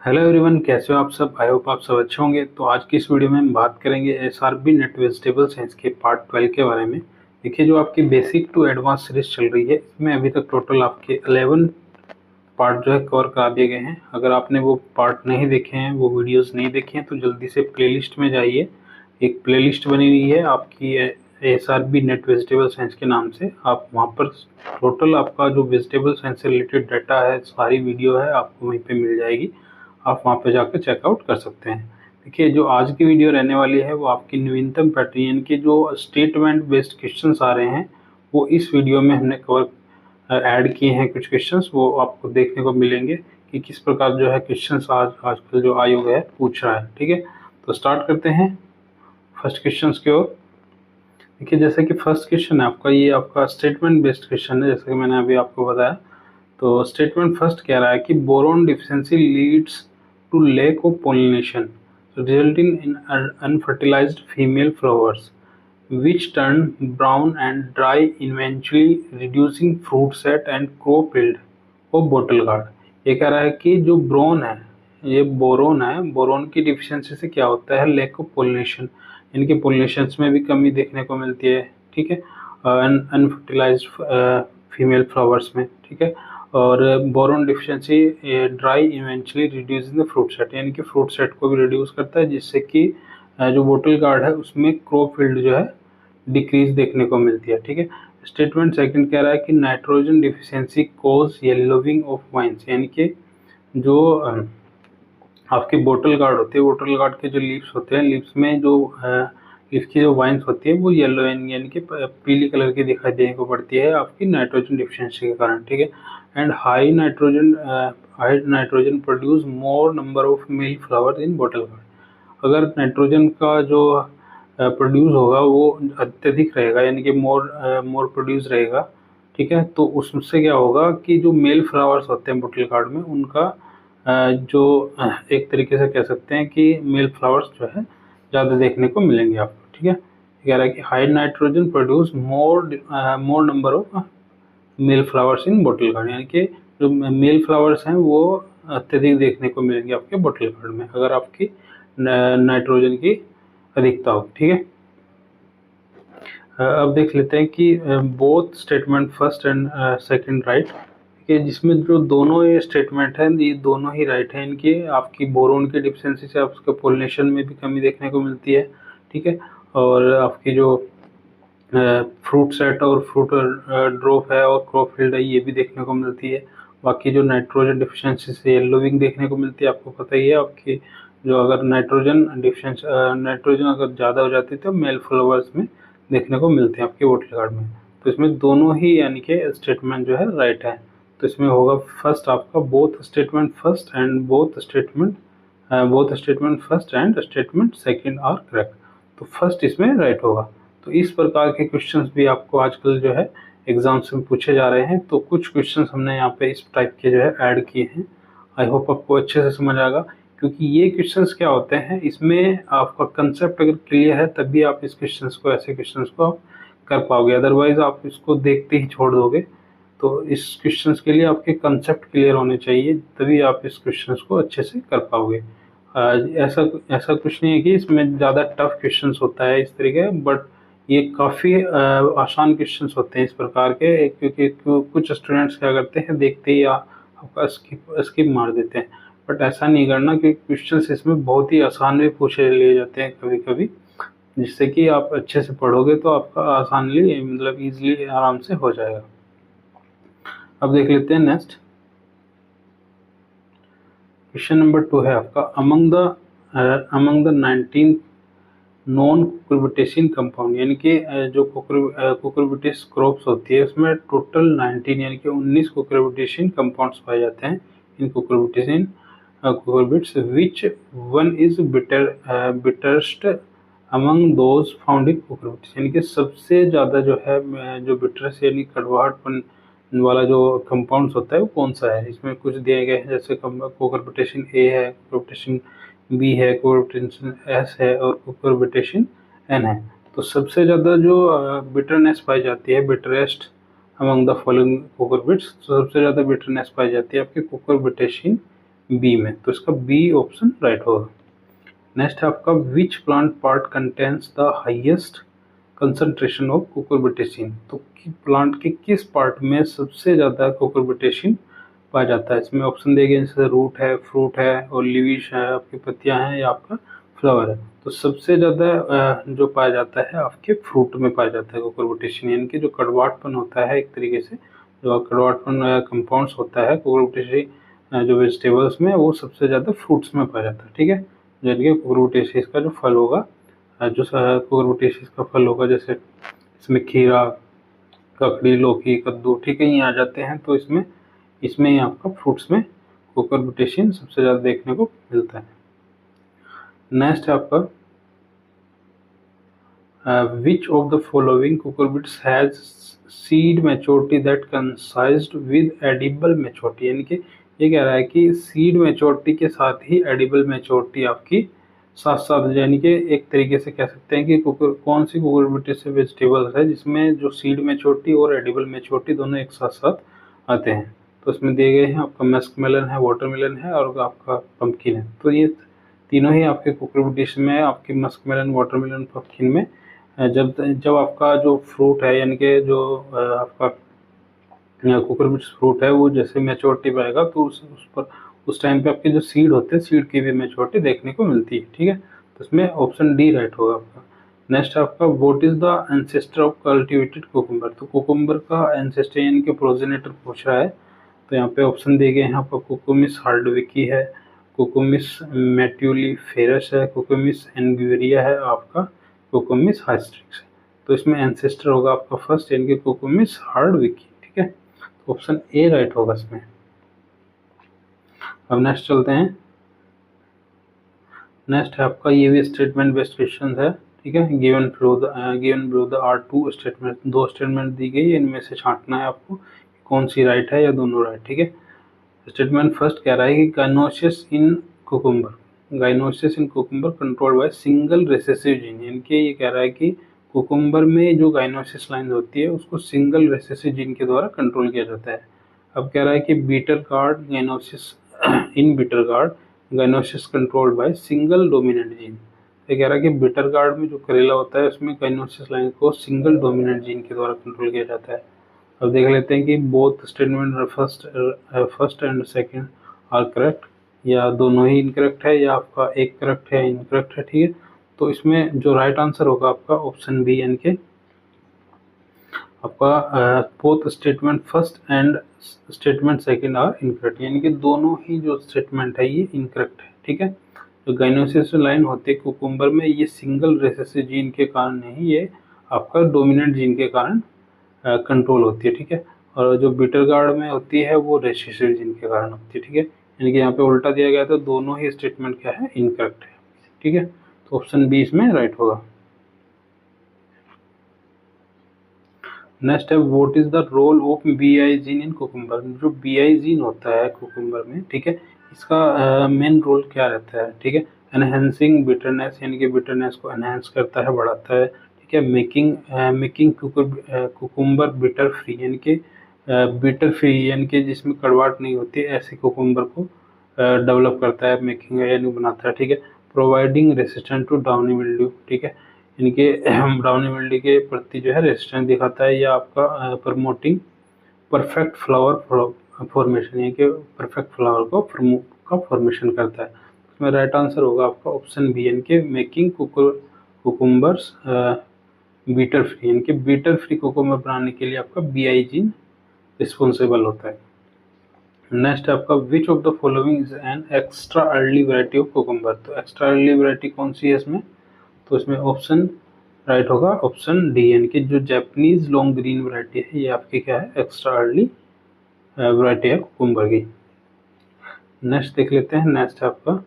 Hello everyone, कैसे हो आप सब। आई होप आप सब अच्छे होंगे। तो आज की इस वीडियो में हम बात करेंगे एसआरबी नेट वेजिटेबल साइंस के पार्ट 12 के बारे में। देखिए, जो आपकी बेसिक टू एडवांस सीरीज चल रही है, इसमें अभी तक टोटल आपके 11 पार्ट जो है कवर करा दिए गए हैं। अगर आपने वो पार्ट नहीं देखे हैं, वो वीडियोस नहीं देखे हैं, तो जल्दी से प्लेलिस्ट में जाइए। एक प्लेलिस्ट बनी हुई है आपकी एसआरबी नेट वेजिटेबल साइंस के नाम से। आप वहाँ पर टोटल आपका जो वेजिटेबल साइंस से रिलेटेड डाटा है, सारी वीडियो है, आपको वहीं पे मिल जाएगी। आप वहाँ पे जाकर चेकआउट कर सकते हैं। देखिए, जो आज की वीडियो रहने वाली है वो आपकी नवीनतम पैटर्न यानी कि जो स्टेटमेंट बेस्ड क्वेश्चंस आ रहे हैं, वो इस वीडियो में हमने कवर ऐड किए हैं। कुछ क्वेश्चंस वो आपको देखने को मिलेंगे कि किस प्रकार जो है क्वेश्चंस आजकल जो आयोग है पूछ रहा है। ठीक है, तो स्टार्ट करते हैं फर्स्ट क्वेश्चंस की ओर। देखिए, जैसे कि फर्स्ट क्वेश्चन है आपका, ये आपका स्टेटमेंट बेस्ड क्वेश्चन है, जैसे कि मैंने अभी आपको बताया। तो स्टेटमेंट फर्स्ट कह रहा है कि boron deficiency leads to lack of pollination resulting in unfertilised female flowers which turn brown and dry, eventually reducing fruit set and crop yield of bottle gourd। ये कह रहा है कि जो ब्रोन है, ये बोरोन है, बोरोन की डिफिशियंसी से क्या होता है, लैक ऑफ पोलिनेशन, इनके पोलिनेशन में भी कमी देखने को मिलती है। ठीक है, अनफर्टिलाइज्ड फीमेल फ्लावर्स में। ठीक है, और boron deficiency dry eventually reducing the fruit set, यानी कि फ्रूट सेट को भी रिड्यूस करता है, जिससे कि जो बोटल गार्ड है उसमें क्रॉप फील्ड जो है डिक्रीज देखने को मिलती है। ठीक है, स्टेटमेंट सेकंड कह रहा है कि nitrogen deficiency cause yellowing of vines, यानी कि जो आपकी बोटल गार्ड होती है, बोटल गार्ड के जो लीव्स होते हैं, लीव्स में जो लीफ की जो वाइन्स होती है वो येलो यानी कि पीली कलर की दिखाई देने को पड़ती है आपकी नाइट्रोजन डिफिशियंसी के कारण। ठीक है, and high nitrogen produce more number of male flower in bottle guard. अगर नाइट्रोजन का जो प्रोड्यूस होगा वो अत्यधिक रहेगा, यानी कि मोर प्रोड्यूस रहेगा। ठीक है, तो उससे क्या होगा कि जो मेल फ्लावर्स होते हैं बोटल गार्ड में, उनका जो एक तरीके से कह सकते हैं कि मेल फ्लावर्स जो है ज़्यादा देखने को मिलेंगे आपको। ठीक है, कह रहा है कि high nitrogen produce more number of male flowers in bottle guard, यानी कि जो मेल फ्लावर्स हैं वो अत्यधिक देखने को मिलेंगे आपके बोटल गार्ड में, अगर आपकी नाइट्रोजन की अधिकता हो। ठीक है, अब देख लेते हैं कि both statement first and second right, कि जिसमें जो दोनों ये स्टेटमेंट हैं, ये दोनों ही राइट हैं। इनकी आपकी बोरोन की डिफिशियंसी से आपके पोलिनेशन में भी कमी देखने को मिलती है। ठीक है, और आपकी जो फ्रूट सेट और फ्रूट ड्रॉप है और क्रॉप फील्ड है, ये भी देखने को मिलती है। बाकी जो नाइट्रोजन डिफिशियंसी से येलोविंग देखने को मिलती है, आपको पता ही है आपकी जो अगर नाइट्रोजन अगर ज़्यादा हो जाती है तो मेल फ्लावर्स में देखने को मिलते हैं आपके बोटल गार्ड में। तो इसमें दोनों ही यानी कि स्टेटमेंट जो है राइट है। तो इसमें होगा फर्स्ट आपका both statement first and statement second are correct. तो फर्स्ट इसमें राइट होगा। तो इस प्रकार के क्वेश्चंस भी आपको आजकल जो है एग्जाम्स में पूछे जा रहे हैं। तो कुछ क्वेश्चंस हमने यहाँ पे इस टाइप के जो है ऐड किए हैं। आई होप आपको अच्छे से समझ आएगा, क्योंकि ये क्वेश्चंस क्या होते हैं, इसमें आपका कंसेप्ट अगर क्लियर है तभी आप इस क्वेश्चंस को, ऐसे क्वेश्चंस को आप कर पाओगे। अदरवाइज आप इसको देखते ही छोड़ दोगे। तो इस क्वेश्चंस के लिए आपके कंसेप्ट क्लियर होने चाहिए, तभी आप इस क्वेश्चंस को अच्छे से कर पाओगे। ऐसा ऐसा कुछ नहीं है कि इसमें ज़्यादा टफ क्वेश्चंस होता है इस तरीके, बट ये काफ़ी आसान क्वेश्चंस होते हैं इस प्रकार के, क्योंकि कुछ स्टूडेंट्स क्या करते हैं, देखते ही आपका स्किप मार देते हैं। बट ऐसा नहीं करना, क्योंकि क्वेश्चंस इसमें बहुत ही आसान भी पूछे लिए जाते हैं कभी कभी, जिससे कि आप अच्छे से पढ़ोगे तो आपका आसानली मतलब ईजिली आराम से हो जाएगा। अब देख लेते हैं नेक्स्ट क्वेश्चन नंबर 2 है आपका, अमंग द 19 नॉन कुकुरबिटेशियन कंपाउंड, यानी कि जो कुकुरबिटेस क्रॉप्स होती है उसमें टोटल 19 यानी कि 19 कुकुरबिटेशियन कंपाउंड्स पाए जाते हैं in cucurbits, which one is bitterest among those found in cucurbits, यानी कि सबसे ज़्यादा जो है जो बिटरस यानी कड़वाहटपन वाला जो कंपाउंड्स होता है वो कौन सा है। इसमें कुछ दिए गए हैं, जैसे कुकुरबिटेशिन ए है, कुकुरबिटेशिन बी है, कुकुरबिटेशिन एस है और कुकुरबिटेशिन एन है। तो सबसे ज़्यादा जो बिटरनेस पाई जाती है, बिटरेस्ट अमंग द फॉलोइंग कुकुरबिट्स, तो सबसे ज़्यादा बिटरनेस पाई जाती है आपके कुकुरबिटेशिन बी में, तो इसका बी ऑप्शन राइट होगा। नेक्स्ट है आपका which plant part contains the highest concentration of cucurbitacin, तो प्लांट के किस पार्ट में सबसे ज़्यादा कुकुरबिटेसिन पाया जाता है। इसमें ऑप्शन दिए गए जैसे रूट है, फ्रूट है, और लीव्स है, आपकी पत्तियां हैं, या आपका फ्लावर है। तो सबसे ज़्यादा जो पाया जाता है आपके फ्रूट में पाया जाता है कुकुरबिटेसिन, यानी कि जो कड़वाहटपन होता है एक तरीके से, जो कड़वाहटपन कंपाउंड्स होता है कुकुरबिटेसी जो वेजिटेबल्स में, वो सबसे ज़्यादा फ्रूट्स में पाया जाता है। ठीक है, यानी कि कुकुरबिटेसीज का जो फल होगा, जो कुकुरबिटेसीज का फल होगा, जैसे इसमें खीरा, ककड़ी, लौकी, कद्दू, ठीक है, ये आ जाते हैं। तो इसमें ही आपका फ्रूट्स में कुकुरबिटेसिन सबसे ज़्यादा देखने को मिलता है। नेक्स्ट है आपका which of the following cucurbits has seed maturity that coincides with edible maturity, यानी कि ये कह रहा है कि सीड मैच्योरिटी के साथ ही एडिबल मैच्योरिटी आपकी साथ साथ, यानी कि एक तरीके से कह सकते हैं कि कौन सी कुकुरबिटेस वेजिटेबल्स है जिसमें जो सीड मैच्योरिटी और एडिबल मैच्योरिटी दोनों एक साथ साथ आते हैं। तो इसमें दिए गए हैं आपका मस्कमेलन है, वाटरमेलन है, और आपका पंपकिन है। तो ये तीनों ही आपके कुकुरबिटेस में, आपके मस्कमेलन, वाटरमेलन, पंपकिन में जब जब आपका जो फ्रूट है, यानी कि जो आपका कुकुरबिटेस फ्रूट है, वो जैसे मैच्योरिटी पाएगा तो उस टाइम पे आपके जो सीड होते हैं, सीड की भी मैच्योरिटी देखने को मिलती है। ठीक है, तो इसमें ऑप्शन डी राइट होगा आपका। नेक्स्ट आपका what is the ancestor of cultivated cucumber, तो कुकुम्बर का एंसेस्टर यानी कि प्रोजेनेटर पूछ रहा है। तो यहाँ पे ऑप्शन दिए गए हैं आपका कुकुमिस हार्डविकी है, कुकुमिस मैट्यूलीफेरस है, कुकुमिस एंग्यूरिया है, आपका कुकुमिस हाइस्ट्रिक्स है। तो इसमें एंसेस्टर होगा आपका फर्स्ट, यानी कि कुकुमिस हार्डविकी। ठीक है, ऑप्शन ए राइट होगा इसमें। अब नेक्स्ट चलते हैं। नेक्स्ट है आपका, ये भी स्टेटमेंट बेस्ड क्वेश्चन है। ठीक है, given below the are two statement, दो स्टेटमेंट दी गई है, इनमें से छांटना है आपको कौन सी राइट है या दोनों राइट। ठीक है, स्टेटमेंट फर्स्ट कह रहा है कि gynoecism in cucumber controlled by single recessive gene, यानी कि ये कह रहा है कि कुकुम्बर में जो गाइनोसिस लाइन होती है उसको सिंगल रिसेसिव जीन के द्वारा कंट्रोल किया जाता है। अब कह रहा है कि bitter gourd gynoecism in bitter gourd gynoecism controlled by single dominant gene. ये कह रहा है कि बीटर कार्ड में जो करेला होता है उसमें गाइनोसिस लाइन को सिंगल डोमिनेंट जीन के द्वारा कंट्रोल किया जाता है। अब देख लेते हैं कि both statement first and second are correct, या दोनों ही इनकरेक्ट है, या आपका एक करेक्ट है, इनकरेक्ट है। ठीक है, तो इसमें जो राइट आंसर होगा आपका ऑप्शन बी, यानी कि आपका both statement first and statement second are incorrect, यानी कि दोनों ही जो स्टेटमेंट है ये इनकरेक्ट है। ठीक है, जो गाइनोसिस लाइन होती है कुकुम्बर में, ये सिंगल रिसेसिव जीन के कारण नहीं, ये आपका डोमिनेंट जीन के कारण कंट्रोल होती है। ठीक है, और जो बीटर गार्ड में होती है वो रेसिसिव जीन के कारण होती है। ठीक है, यानी कि यहाँ पे उल्टा दिया गया तो दोनों ही स्टेटमेंट क्या है, इनकरेक्ट है। ठीक है, तो ऑप्शन बी इसमें राइट होगा। नेक्स्ट है what is the role of BI gene in cucumber, जो बीआई जीन होता है कुकुम्बर में, ठीक है, इसका मेन रोल क्या रहता है। ठीक है, एनहेंसिंग बिटरनेस, यानी कि बिटरनेस को एनहेंस करता है, बढ़ाता है। ठीक है, मेकिंग कुकुम्बर बिटर फ्री, यानी कि बिटर फ्री, यानी कि जिसमें कड़वाहट नहीं होती है, ऐसे कुकुम्बर को डेवलप करता है, मेकिंग यानी बनाता है। ठीक है, providing resistant to downy mildew, ठीक है, यानी कि ब्राउनी मिल्डी के प्रति जो है रेजिस्टेंस दिखाता है, या आपका प्रमोटिंग परफेक्ट फ्लावर फॉर्मेशन, यानी कि परफेक्ट फ्लावर का फॉर्मेशन करता है। इसमें राइट आंसर होगा आपका ऑप्शन बी, यानी कि मेकिंग कुकुम्बर्स बीटर फ्री, यानी कि बीटर फ्री कुकुम्बर बनाने के लिए आपका बीआई जीन रिस्पॉन्सिबल होता है। नेक्स्ट है आपका which of the following is an extra early variety of cucumber, तो एक्स्ट्रा अर्ली वैरायटी कौन सी है इसमें, तो इसमें ऑप्शन राइट होगा ऑप्शन डी, यानी कि जो जापानीज लॉन्ग ग्रीन वैरायटी है ये आपकी क्या है, एक्स्ट्रा अर्ली वैरायटी है कुकुम्बर की। नेक्स्ट देख लेते हैं। नेक्स्ट है आपका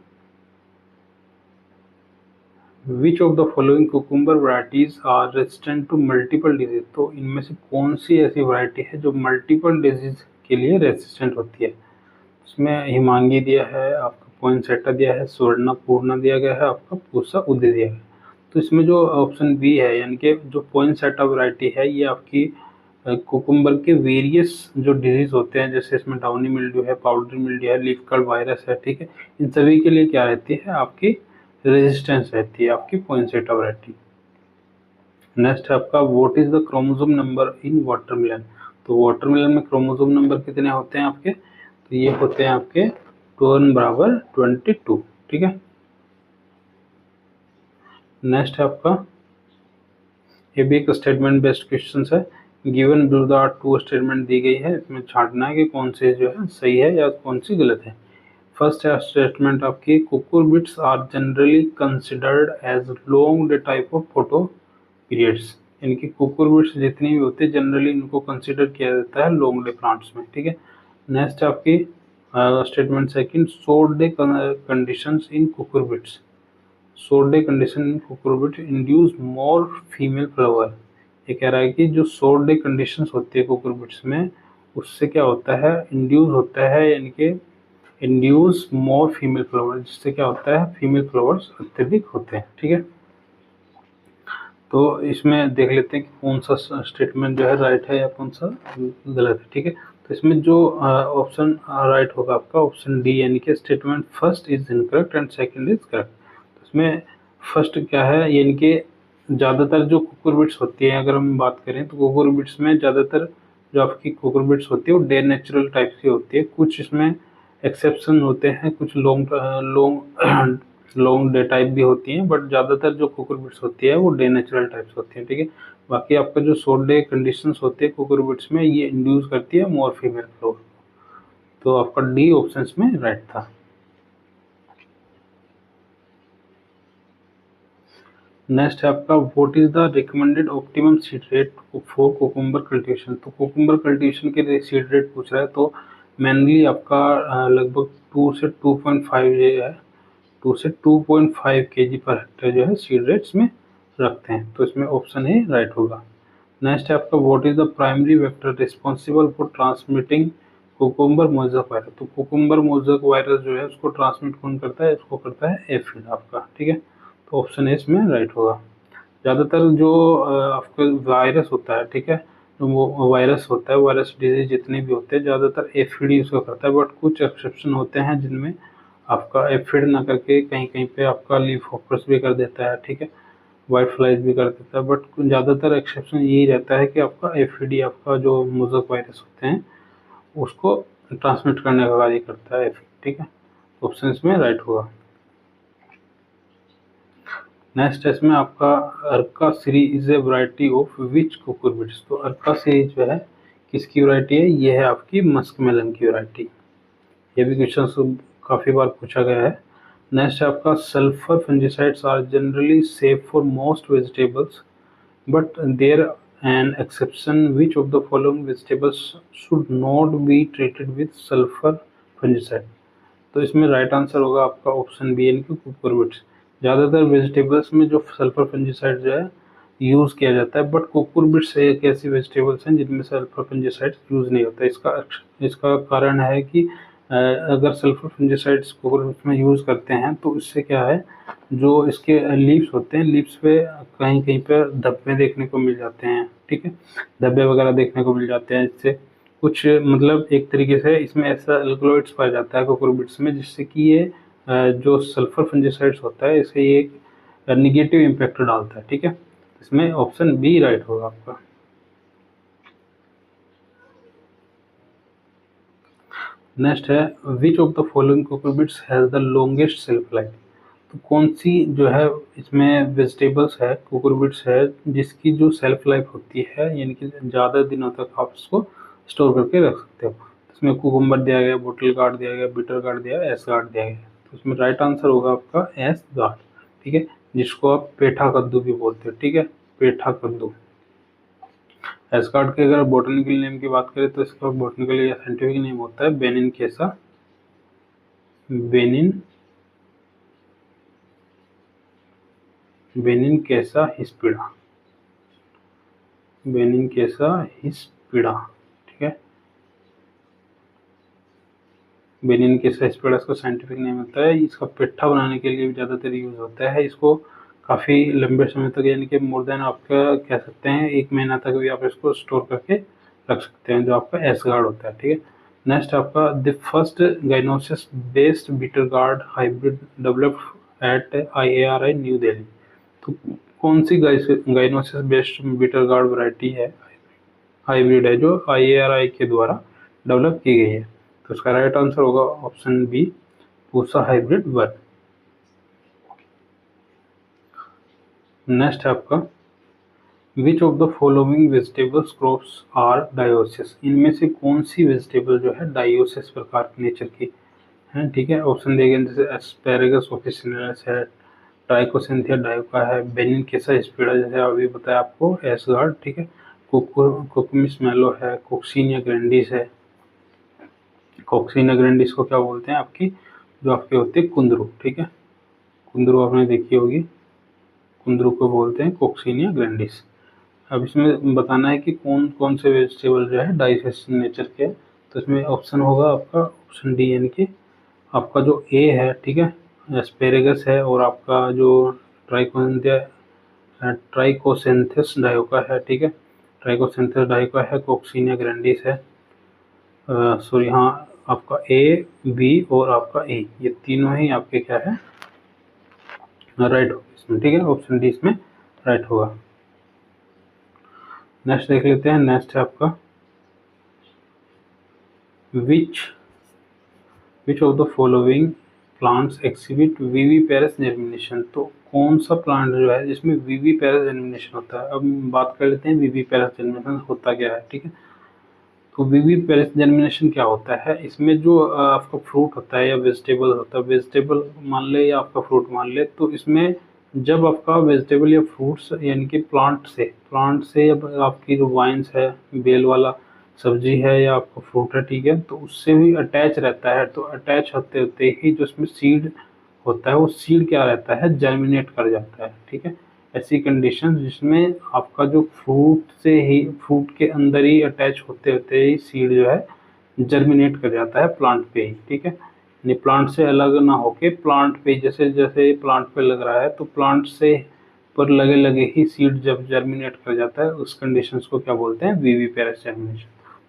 which of the following cucumber varieties are resistant to multiple disease, तो इनमें से कौन सी ऐसी वैरायटी है जो मल्टीपल डिजीज के लिए रेजिस्टेंट होती है। इसमें हिमांगी दिया है, आपका पॉइंसेटा दिया है, स्वर्णपूर्णा दिया गया है, आपका पूसा उदय दिया गया है। तो इसमें जो ऑप्शन बी है, यानी कि जो पॉइंसेटा वैरायटी है ये आपकी कुकुम्बर के वेरियस जो डिजीज होते हैं, जैसे इसमें डाउनी मिल्ड्यू है, पाउडरी मिल्ड्यू है, लीफ कर्ल वायरस है, ठीक है, इन सभी के लिए क्या रहती है आपकी रेजिस्टेंस रहती है, आपकी पोइंसेटा वैरायटी। नेक्स्ट है आपका what is the chromosome number in watermelon. तो वाटरमेलन में क्रोमोसोम नंबर कितने होते हैं आपके, तो ये होते हैं आपके 2 बराबर 22, ठीक है। नेक्स्ट है आपका, ये भी एक स्टेटमेंट बेस्ड क्वेश्चन है। गिवन बिलो द 2 स्टेटमेंट दी गई है, इसमें छांटना है कि कौन से जो है सही है या कौन सी गलत है। फर्स्ट है स्टेटमेंट आपकी, cucurbits are generally considered as long day type of photoperiods. इनकी कुकुरबिट्स जितनी भी होती है जनरली इनको कंसिडर किया जाता है लॉन्ग डे प्लांट्स में, ठीक है। नेक्स्ट आपकी statement second, short day conditions in cucurbits. Short day condition in cucurbit induce more female flower. ये कह रहा है कि जो शॉर्ट डे कंडीशंस होती है कुकुरबिट्स में, उससे क्या होता है, इंड्यूस होता है, यानी कि इंड्यूस मोर फीमेल फ्लावर, जिससे क्या होता है फीमेल फ्लावर्स अत्यधिक होते हैं, ठीक है। तो इसमें देख लेते हैं कि कौन सा स्टेटमेंट जो है राइट है या कौन सा गलत है, ठीक है। तो इसमें जो ऑप्शन राइट होगा आपका ऑप्शन डी, यानी कि statement first is incorrect and second is correct. तो इसमें फर्स्ट क्या है, यानी कि ज़्यादातर जो कुकुरबिट्स होती है, अगर हम बात करें तो कुकुरबिट्स में ज़्यादातर जो आपकी कुकुरबिट्स होती है वो डे नेचुरल टाइप की होती है। कुछ इसमें एक्सेप्शन होते हैं, कुछ long long long day type भी होती हैं, बट ज़्यादातर जो कुकुरबिट्स होती है वो डे नेचुरल टाइप्स होती हैं, ठीक है। बाकी आपका जो शॉर्ट डे कंडीशंस होते हैं कुकुरबिट्स में, ये इंड्यूस करती है मोर फीमेल फ्लोर। तो आपका डी ऑप्शन में राइट था। नेक्स्ट है आपका, what is the recommended optimum seed rate for cucumber cultivation. तो कुकुम्बर कल्टीवेशन के लिए सीड रेट पूछ रहा है, तो मेनली आपका लगभग 2 से 2.5 जो है 2 से 2.5 kg पर हेक्टेयर जो है सीड रेट्स में रखते हैं। तो इसमें ऑप्शन ए राइट होगा। नेक्स्ट है आपका, what is the primary vector responsible for transmitting cucumber mosaic virus. तो कुकुम्बर मोज़ेक वायरस जो है उसको ट्रांसमिट कौन करता है, इसको करता है एफिड आपका, ठीक है। तो ऑप्शन ए इसमें राइट होगा। ज़्यादातर जो आपका वायरस होता है, ठीक है, जो वो वायरस होता है, वायरस डिजीज जितने भी होते हैं ज़्यादातर एफिड ही उसको करता है, बट कुछ एक्सेप्शन होते हैं जिनमें आपका एफिड ना करके कहीं कहीं पे आपका लीफ होपर्स भी कर देता है, ठीक है, वाइट फ्लाइज भी कर देता है, बट ज़्यादातर एक्सेप्शन यही रहता है कि आपका एफिड आपका जो मोज़ेक वायरस होते हैं उसको ट्रांसमिट करने का कार्य करता है एफिड, ठीक है। ऑप्शन इसमें राइट होगा। नेक्स्ट इसमें आपका Arka series is a variety of which cucurbits. तो अर्का सीरीज जो है किसकी वैरायटी है, ये है आपकी मस्कमेलन की वैरायटी। ये भी क्वेश्चन काफ़ी बार पूछा गया है। नेक्स्ट है आपका, sulphur fungicides are generally safe for most vegetables but there an exception, which of the following vegetables should not be treated with sulphur fungicide. तो इसमें राइट आंसर होगा आपका ऑप्शन बी, यानी कि कुकुरबिट्स। ज़्यादातर वेजिटेबल्स में जो सल्फर फंजीसाइड जो है यूज़ किया जाता है, बट कुकुरबिट्स एक ऐसी वेजिटेबल्स हैं जिनमें सल्फर फंजीसाइड यूज़ नहीं होता। इसका कारण है कि अगर सल्फर फंजीसाइड्स कुकुरबिट्स में यूज़ करते हैं तो इससे क्या है, जो इसके लीव्स होते हैं, लीव्स पे कहीं कहीं पे धब्बे देखने को मिल जाते हैं, ठीक है, धब्बे वगैरह देखने को मिल जाते हैं। इससे कुछ मतलब एक तरीके से इसमें ऐसा एल्कलॉइड्स पाया जाता है कुकुरबिट्स में, जिससे कि ये जो सल्फर फंजीसाइड्स होता है इसे ये निगेटिव इम्पैक्ट डालता है, ठीक है। इसमें ऑप्शन बी राइट होगा आपका। नेक्स्ट है, विच of the following cucurbits has the longest self life. तो कौन सी जो है इसमें वेजिटेबल्स है, कुकुरबिट्स है, जिसकी जो सेल्फ लाइफ होती है, यानी कि ज़्यादा दिनों तक आप इसको स्टोर करके रख सकते हो। इसमें कुकुम्बर दिया गया, बोटल गार्ड दिया गया, बिटर गार्ड दिया गया, एस गार्ड दिया गया। तो इसमें राइट आंसर होगा आपका एस गार्ड, ठीक है, जिसको आप पेठा कद्दू भी बोलते हो, ठीक है, पेठा कद्दू। एस्कार्ड के अगर बोटनिकल नेम की बात करें तो इसका बोटनिकल या साइंटिफिक नेम होता है बेनिन कैसा, बेनिन कैसा हिस्पिडा, बेनिन कैसा हिस्पिडा, ठीक है, बेनिन कैसा हिस्पिडा इसका साइंटिफिक नेम होता है। इसका पेठा बनाने के लिए भी ज़्यादातर यूज़ होता है। इसको काफ़ी लंबे समय तक, यानी कि मोर देन आपका कह सकते हैं 1 महीना तक भी आप इसको स्टोर करके रख सकते हैं, जो आपका एस गार्ड होता है, ठीक है। नेक्स्ट आपका the first gynoecism based bitter gourd hybrid developed at IARI New Delhi. तो कौन सी gynoecism based bitter gourd variety है, हाइब्रिड है, जो IARI के द्वारा डेवलप की गई है? तो इसका राइट आंसर होगा option B, Pusa hybrid 1। Next है आपका which of the following vegetables crops are dioecious. इनमें से कौन सी वेजिटेबल जो है डायोसिस प्रकार के नेचर की है, ठीक है। ऑप्शन देंगे जैसे एस्पेरेगस ऑफिसिनालिस है, ट्राइकोसिंथिया डायोका है, बेनिनकेसा स्पीडा जैसे अभी बताया आपको एस गार्ड, ठीक है, कोकुमिस मेलो है, कोक्सीनिया ग्रैंडिस है। कोक्सीनिया ग्रैंडिस को क्या बोलते हैं, आपकी जो आपके होते हैं कुंदरू, ठीक है, कुंदरू आपने देखी होगी, कुंदरू को बोलते हैं कोक्सीनिया ग्रैंडिस। अब इसमें बताना है कि कौन कौन से वेजिटेबल जो है डाइजेस्टिव नेचर के हैं। तो इसमें ऑप्शन होगा आपका ऑप्शन डी, यानी कि आपका जो ए है, ठीक है, एस्पेरेगस है, और आपका जो ट्राइकोसेंथिस डायोका है, ठीक है, ट्राइकोसेंथिस डायोका है, कोक्सीनिया ग्रैंडिस है, सॉरी हाँ, आपका ए, बी और आपका ए, ये तीनों ही आपके क्या है, राइट होगा इसमें, ठीक है, ऑप्शन डी इसमें राइट होगा। नेक्स्ट देख लेते हैं। नेक्स्ट है आपका which of the following plants exhibit viviparous germination. तो कौन सा प्लांट जो है जिसमें विविपेरस जर्मिनेशन होता है? अब बात कर लेते हैं विविपेरस जर्मिनेशन होता क्या है, ठीक है। तो विविपेरस जर्मिनेशन क्या होता है, इसमें जो आपका फ्रूट होता है या वेजिटेबल होता है, वेजिटेबल मान ले या आपका फ्रूट मान ले, तो इसमें जब आपका वेजिटेबल या फ्रूट्स यानी कि प्लांट से या आपकी जो वाइन्स है, बेल वाला सब्जी है या आपका फ्रूट है, ठीक है, तो उससे भी अटैच रहता है। तो अटैच होते होते ही जो उसमें सीड होता है, वो सीड क्या रहता है, जर्मिनेट कर जाता है, ठीक है। ऐसी कंडीशन जिसमें आपका जो फ्रूट के अंदर ही अटैच होते होते ही सीड जो है जर्मिनेट कर जाता है प्लांट पे ही, ठीक है, यानी प्लांट से अलग ना होके प्लांट पे, जैसे जैसे प्लांट पे लग रहा है तो प्लांट से पर लगे लगे ही सीड जब जर्मिनेट कर जाता है, उस कंडीशन को क्या बोलते हैं, विविपेरस जर्मिनेशन।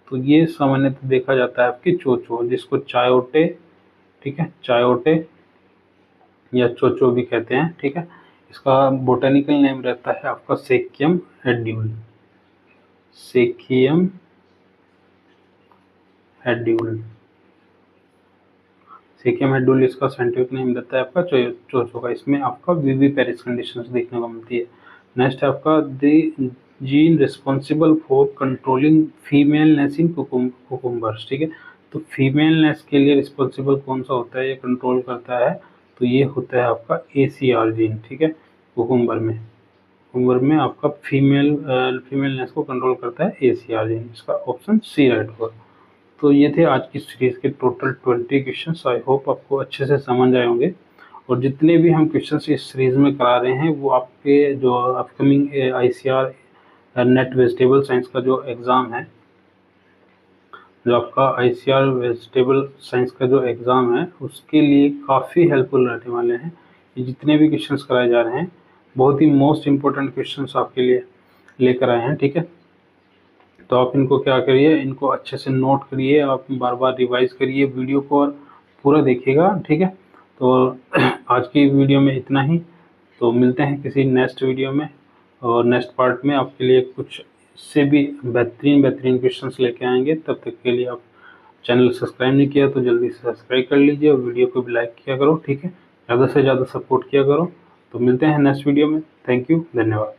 तो ये सामान्यतः देखा जाता है आपकी चोचो, जिसको चायोटे, ठीक है, चायोटे या चोचो भी कहते हैं, ठीक है। इसका बोटेनिकल नेम रहता है आपका सेकियम एड्यूल, सेकियम एड्यूल, सेकियम एड्यूल इसका साइंटिफिक नेम रहता है आपका चोचो का। इसमें आपका विविपेरस कंडीशंस देखने को मिलती है। नेक्स्ट है आपका the gene responsible for controlling femaleness in cucumbers, ठीक है। तो फीमेलनेस के लिए रिस्पॉन्सिबल कौन सा होता है, ये कंट्रोल करता है, तो ये होता है आपका ACR जीन, ठीक है। कुकुम्बर में आपका फीमेलनेस को कंट्रोल करता है ACR जीन, इसका ऑप्शन सी राइट होगा। तो ये थे आज की सीरीज के टोटल 20 क्वेश्चंस। आई होप आपको अच्छे से समझ आए होंगे, और जितने भी हम क्वेश्चंस इस सीरीज में करा रहे हैं वो आपके जो upcoming ICR net vegetable science का जो एग्ज़ाम है, जो आपका ICR वेजिटेबल साइंस का जो एग्ज़ाम है, उसके लिए काफ़ी हेल्पफुल रहने वाले हैं। ये जितने भी क्वेश्चंस कराए जा रहे हैं बहुत ही मोस्ट इम्पोर्टेंट क्वेश्चंस आपके लिए लेकर आए हैं, ठीक है। तो आप इनको क्या करिए, इनको अच्छे से नोट करिए, आप बार बार रिवाइज करिए वीडियो को और पूरा देखिएगा, ठीक है। तो आज की वीडियो में इतना ही, तो मिलते हैं किसी नेक्स्ट वीडियो में, और नेक्स्ट पार्ट में आपके लिए कुछ इससे भी बेहतरीन क्वेश्चंस लेके आएंगे। तब तक के लिए आप चैनल सब्सक्राइब नहीं किया तो जल्दी से सब्सक्राइब कर लीजिए, और वीडियो को भी लाइक किया करो, ठीक है, ज़्यादा से ज़्यादा सपोर्ट किया करो। तो मिलते हैं नेक्स्ट वीडियो में। थैंक यू, धन्यवाद।